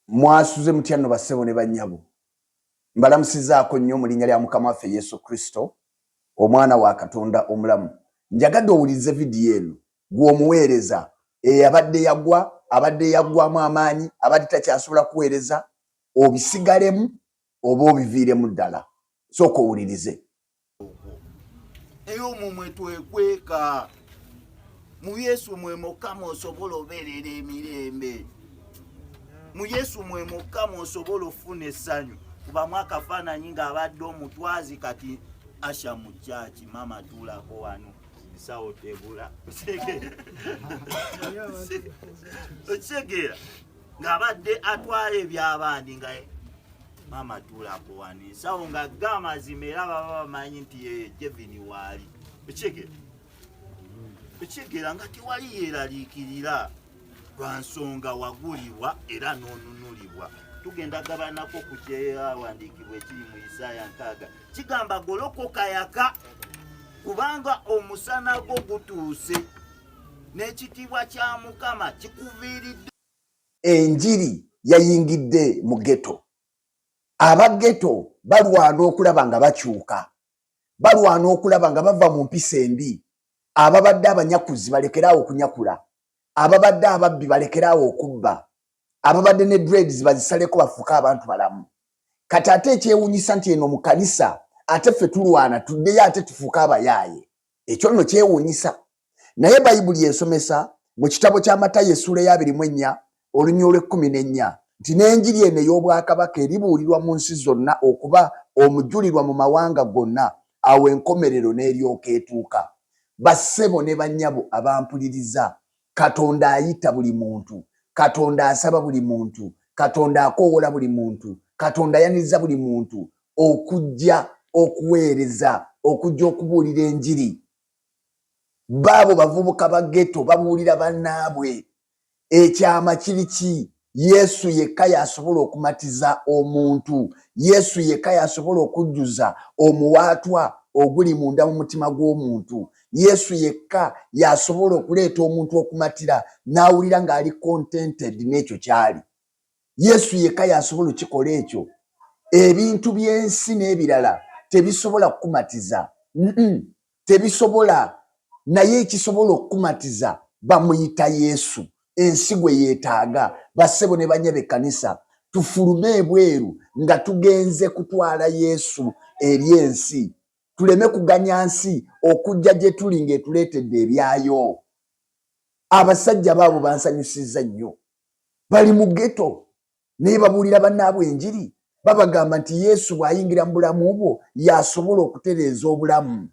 Mwasuze mutyano bassebo ne bannyabo. Mbalamusizaako nnyo mu linnya lya Mukama waffe Yesu Kristo, omwana wa Katonda omulamu. Njagadde owulirize vidiyo eno gw'omuweereza abadde yaggwamu amaanyi, abadde takyasobola kuweereza, obisigalemu oba obiviiremu ddala. Sooka owulirize. Eyo mumwe twekweka mu Yesu mwe Mukama osobola obeerera emirembe. Mu Yesu mwe Mukama osobola ofuna essanyu. Kubamu akafaananyi ng'abadde omutwazi kati asha mu kyaki mama tuulako wano bisawo tebula okitegeera ng'abadde atwala ebyabandi nga mama tuulako wano ensawo nga g'amazima era baba bamanyi nti ye Jevini waali okitegeera nga tewali yeeraliikirira lwa nsonga wagulibwa era n'onunulibwa. Tugenda gabanako ku kyeyawandiikibwa ekiri mu Isaaya 6 kigamba golokoka yaka kubanga omusana gwo gutuuse n'ekitiibwa kya Mukama kikuviiridde. Enjiri yayingidde mu ghetto. Abageto balwana okulaba nga bakyuka, balwana okulaba nga bava mu mpisa embi. Ababadde abanyakuzi balekeraawo okunyakula, ababadde ababbi balekeraawo okubba, ababadde ne dreads bazisaleko bafuuka abantu balamu. Kati ate ekyewuunyisa nti eno mu kanisa ate ffe tulwana tuddeyo ate tufuuka abayaaye. Ekyo nno kyewuunyisa. Naye Bayibuli ensomesa mu kitabo kya Matayo essuula ya 24 olunya olw'14 nti n'enjiri eno ey'obwakabaka eribuulirwa mu nsi zonna okuba omujulirwa mu mawanga gonna, awo enkomerero n'eryoka etuuka. Bassebo ne bannyabo abampuliriza, Katonda ayita buli muntu, Katonda asaba buli muntu, Katonda akoowola buli muntu, Katonda ayaniriza buli muntu okujja okuweereza, okujja okubuulira enjiri. Baabo bavubuka ba ghetto babuulira bannaabwe. Ekyama kiri ki? Yesu yekka yasobola okumatiza omuntu. Yesu yekka yasobola okujjuza omuwaatwa oguli munda mu mutima gw'omuntu. Yesu yekka yasobola okuleeta omuntu okumatira n'awulira ng'ali contented n'ekyo kyali. Yesu yekka yasobola okikola ekyo. Ebintu by'ensi n'ebirala tebisobola kukumatiza. Tebisobola. Naye ekisobola okukumatiza bamuyita Yesu. Ensi gwe yeetaaga. Bassebo ne banyabo ekkanisa tufulume ebweru nga tugenze kutwala Yesu eri ensi. Tuleme kuganya nsi okujja gye tuli ng'etuleetedde ebyayo. Abasajja baabo bansanyusizza nnyo. Bali mu ghetto naye babuulira bannaabwe enjiri. Babagamba nti Yesu bw'ayingira mu bulamu bwo yasobola okutereeza obulamu.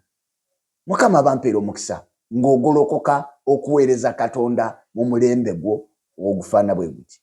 Mukama abampeera omukisa ng'ogolokoka okuweereza Katonda mu mulembe gwo ogufaana bwe guti.